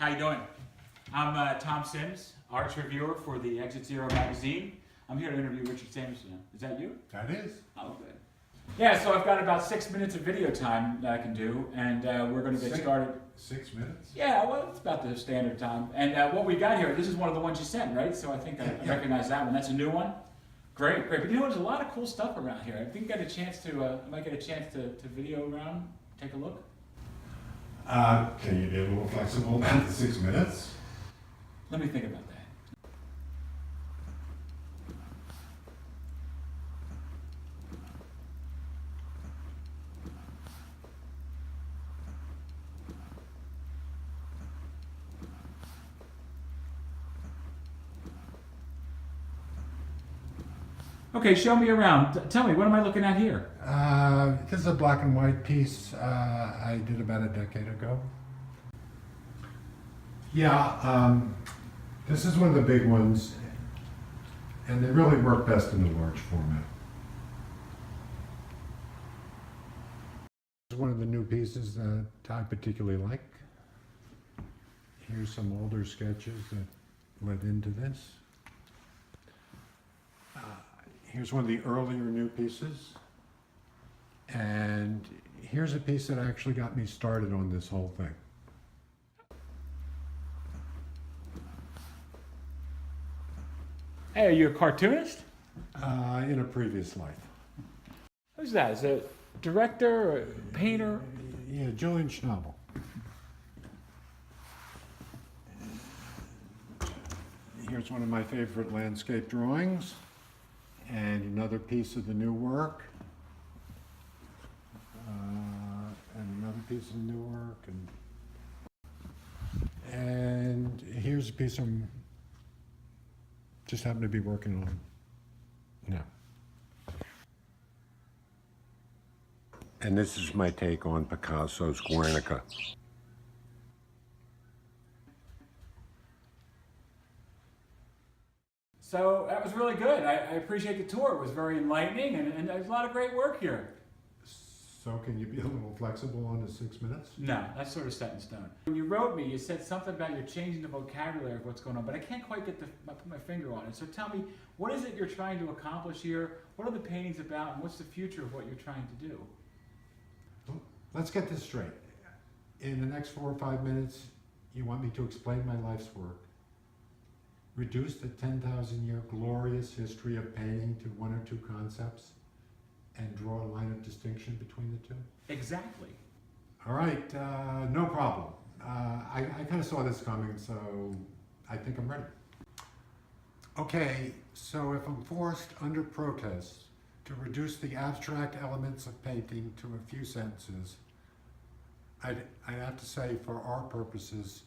How you doing? I'm Tom Sims, arts reviewer for the Exit Zero magazine. I'm here to interview Richard Sanderson. Is that you? That is. Oh, good. Yeah, so I've got about 6 minutes of video time that I can do, and we're going to get started. 6 minutes? Yeah, well, it's about the standard time. And what we got here, this is one of the ones you sent, right? So I think I recognize that one. That's a new one. Great, great. But you know, there's a lot of cool stuff around here. I think I might get a chance to video around, take a look. Can you be a little flexible about the 6 minutes? Let me think about that. Okay, show me around. Tell me, what am I looking at here? This is a black and white piece I did about a decade ago. Yeah, this is one of the big ones, and they really work best in the large format. This is one of the new pieces that I particularly like. Here's some older sketches that led into this. Here's one of the earlier new pieces. And here's a piece that actually got me started on this whole thing. Hey, are you a cartoonist? In a previous life. Who's that? Is it a director or a painter? Yeah, Julian Schnabel. Here's one of my favorite landscape drawings. And another piece of the new work. And another piece of new work. And here's a piece I'm just happen to be working on now. And this is my take on Picasso's Guernica. So that was really good. I appreciate the tour. It was very enlightening, and there's a lot of great work here. So can you be a little flexible on the 6 minutes? No, that's sort of set in stone. When you wrote me, you said something about you're changing the vocabulary of what's going on, but I can't quite put my finger on it. So tell me, what is it you're trying to accomplish here? What are the paintings about, and what's the future of what you're trying to do? Well, let's get this straight. In the next 4 or 5 minutes, you want me to explain my life's work, reduce the 10,000-year glorious history of painting to 1 or 2 concepts, and draw a line of distinction between the two? Exactly. All right, no problem. I kind of saw this coming, so I think I'm ready. Okay, so if I'm forced under protest to reduce the abstract elements of painting to a few sentences, I'd have to say, for our purposes,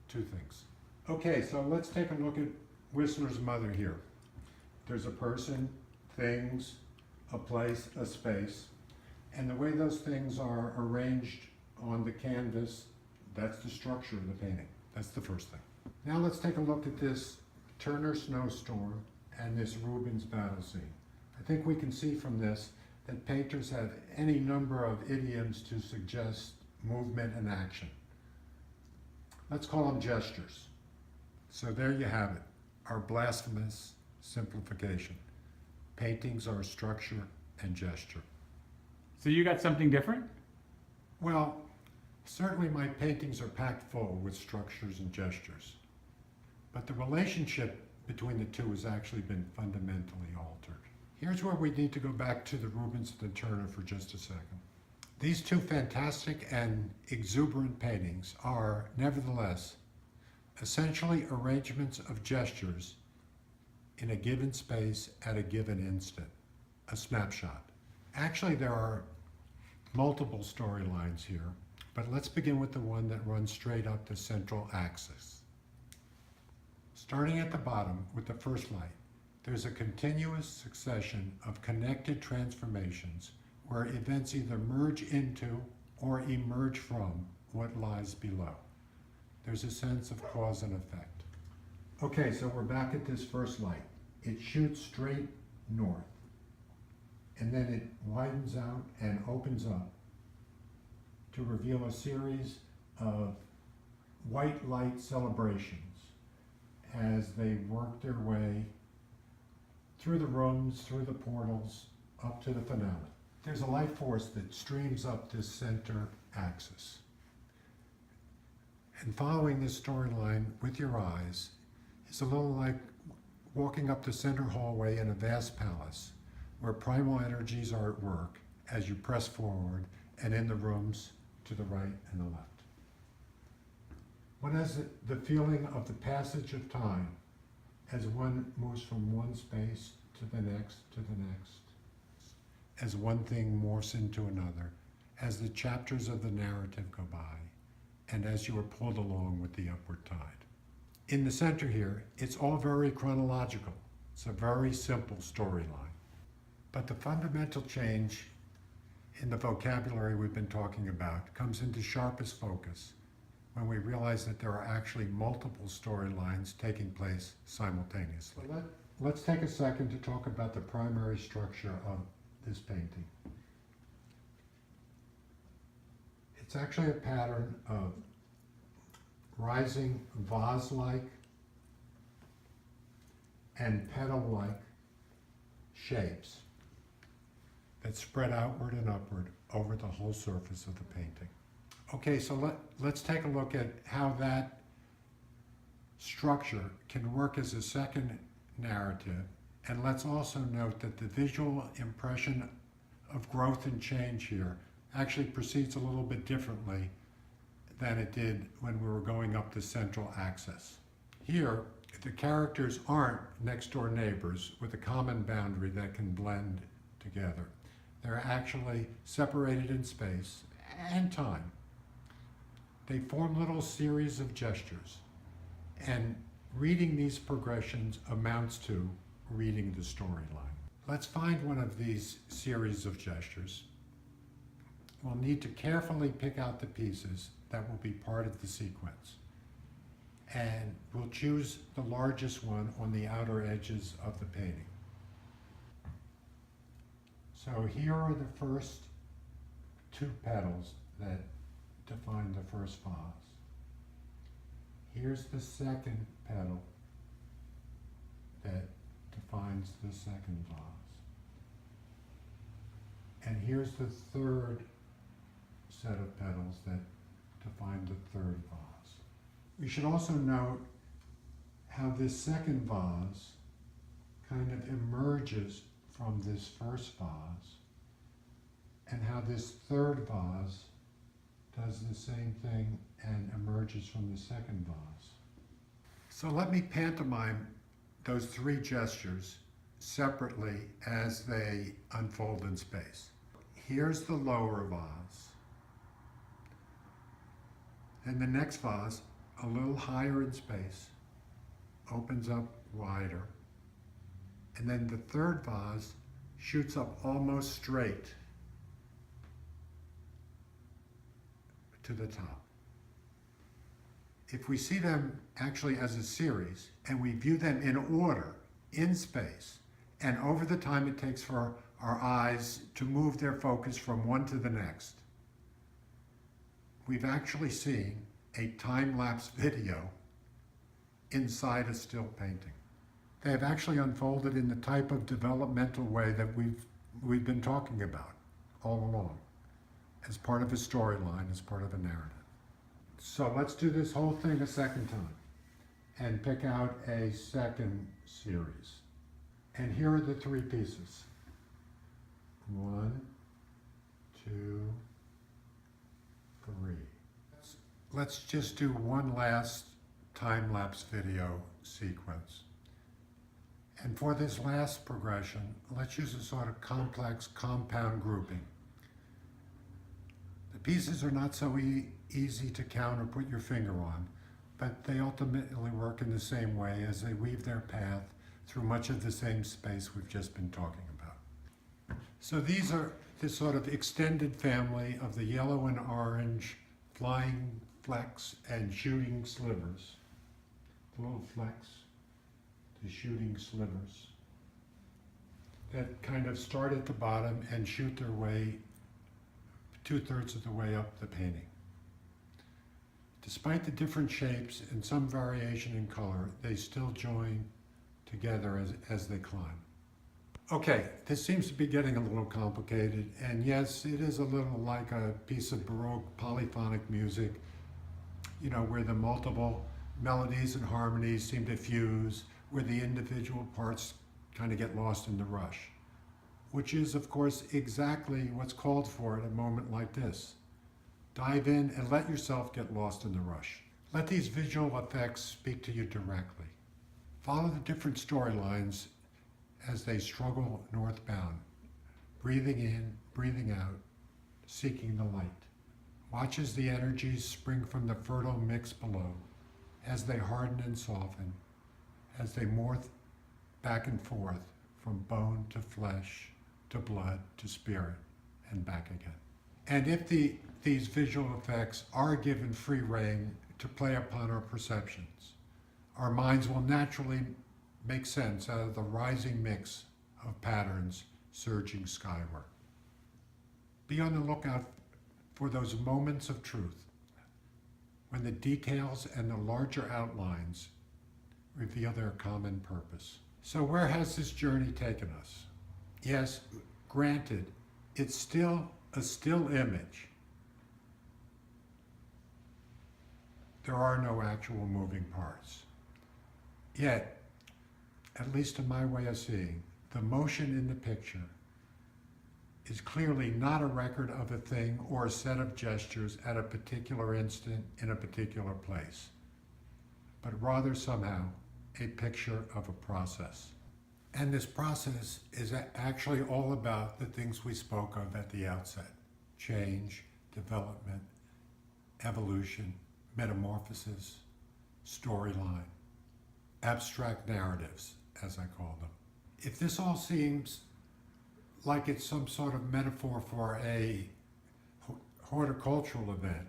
2 things. Okay, so let's take a look at Whistler's mother here. There's a person, things, a place, a space, and the way those things are arranged on the canvas, that's the structure of the painting. That's the first thing. Now let's take a look at this Turner snowstorm and this Rubens battle scene. I think we can see from this that painters have any number of idioms to suggest movement and action. Let's call them gestures. So there you have it, our blasphemous simplification. Paintings are structure and gesture. So you got something different? Well, certainly my paintings are packed full with structures and gestures, but the relationship between the two has actually been fundamentally altered. Here's where we need to go back to the Rubens and the Turner for just a second. These 2 fantastic and exuberant paintings are, nevertheless, essentially arrangements of gestures in a given space at a given instant, a snapshot. Actually, there are multiple storylines here, but let's begin with the one that runs straight up the central axis. Starting at the bottom with the first light, there's a continuous succession of connected transformations where events either merge into or emerge from what lies below. There's a sense of cause and effect. Okay, so we're back at this first light. It shoots straight north, and then it widens out and opens up to reveal a series of white light celebrations as they work their way through the rooms, through the portals, up to the finale. There's a light force that streams up this center axis. And following this storyline with your eyes is a little like walking up the center hallway in a vast palace where primal energies are at work as you press forward and in the rooms to the right and the left. One has the feeling of the passage of time as one moves from one space to the next, as one thing morphs into another, as the chapters of the narrative go by, and as you are pulled along with the upward tide. In the center here, it's all very chronological. It's a very simple storyline. But the fundamental change in the vocabulary we've been talking about comes into sharpest focus when we realize that there are actually multiple storylines taking place simultaneously. Let's take a second to talk about the primary structure of this painting. It's actually a pattern of rising vase-like and petal-like shapes that spread outward and upward over the whole surface of the painting. Okay, so let's take a look at how that structure can work as a second narrative, and let's also note that the visual impression of growth and change here actually proceeds a little bit differently than it did when we were going up the central axis. Here, the characters aren't next-door neighbors with a common boundary that can blend together. They're actually separated in space and time. They form little series of gestures, and reading these progressions amounts to reading the storyline. Let's find one of these series of gestures. We'll need to carefully pick out the pieces that will be part of the sequence. And we'll choose the largest one on the outer edges of the painting. So here are the first two petals that define the first vase. Here's the second petal that defines the second vase. And here's the third set of petals that define the third vase. We should also note how this second vase kind of emerges from this first vase, and how this third vase does the same thing and emerges from the second vase. So let me pantomime those three gestures separately as they unfold in space. Here's the lower vase, and the next vase, a little higher in space, opens up wider, and then the third vase shoots up almost straight to the top. If we see them actually as a series, and we view them in order, in space, and over the time it takes for our eyes to move their focus from one to the next, we've actually seen a time-lapse video inside a still painting. They have actually unfolded in the type of developmental way that we've been talking about all along, as part of a storyline, as part of a narrative. So let's do this whole thing a second time and pick out a second series. And here are the three pieces. 1, 2, 3. Let's just do one last time-lapse video sequence. And for this last progression, let's use a sort of complex compound grouping. The pieces are not so easy to count or put your finger on, but they ultimately work in the same way as they weave their path through much of the same space we've just been talking about. So these are this sort of extended family of the yellow and orange flying flecks and shooting slivers. The little flecks, the shooting slivers, that kind of start at the bottom and shoot their way 2/3 of the way up the painting. Despite the different shapes and some variation in color, they still join together as they climb. Okay, this seems to be getting a little complicated, and yes, it is a little like a piece of Baroque polyphonic music, you know, where the multiple melodies and harmonies seem to fuse, where the individual parts kind of get lost in the rush, which is, of course, exactly what's called for at a moment like this. Dive in and let yourself get lost in the rush. Let these visual effects speak to you directly. Follow the different storylines as they struggle northbound, breathing in, breathing out, seeking the light. Watch as the energies spring from the fertile mix below, as they harden and soften, as they morph back and forth from bone to flesh, to blood, to spirit, and back again. And if these visual effects are given free rein to play upon our perceptions, our minds will naturally make sense out of the rising mix of patterns surging skyward. Be on the lookout for those moments of truth, when the details and the larger outlines reveal their common purpose. So where has this journey taken us? Yes, granted, it's still a still image. There are no actual moving parts. Yet, at least in my way of seeing, the motion in the picture is clearly not a record of a thing or a set of gestures at a particular instant in a particular place, but rather somehow a picture of a process. And this process is actually all about the things we spoke of at the outset: change, development, evolution, metamorphosis, storyline, abstract narratives, as I call them. If this all seems like it's some sort of metaphor for a horticultural event,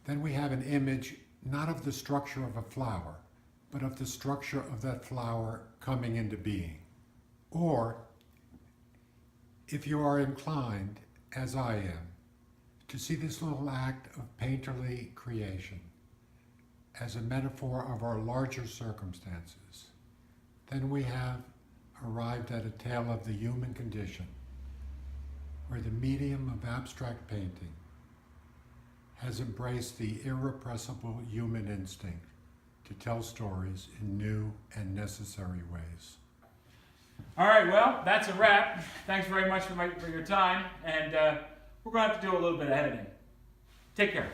then we have an image not of the structure of a flower, but of the structure of that flower coming into being. Or, if you are inclined, as I am, to see this little act of painterly creation as a metaphor of our larger circumstances, then we have arrived at a tale of the human condition, where the medium of abstract painting has embraced the irrepressible human instinct to tell stories in new and necessary ways. All right, well, that's a wrap. Thanks very much for your time, and we're going to have to do a little bit of editing. Take care.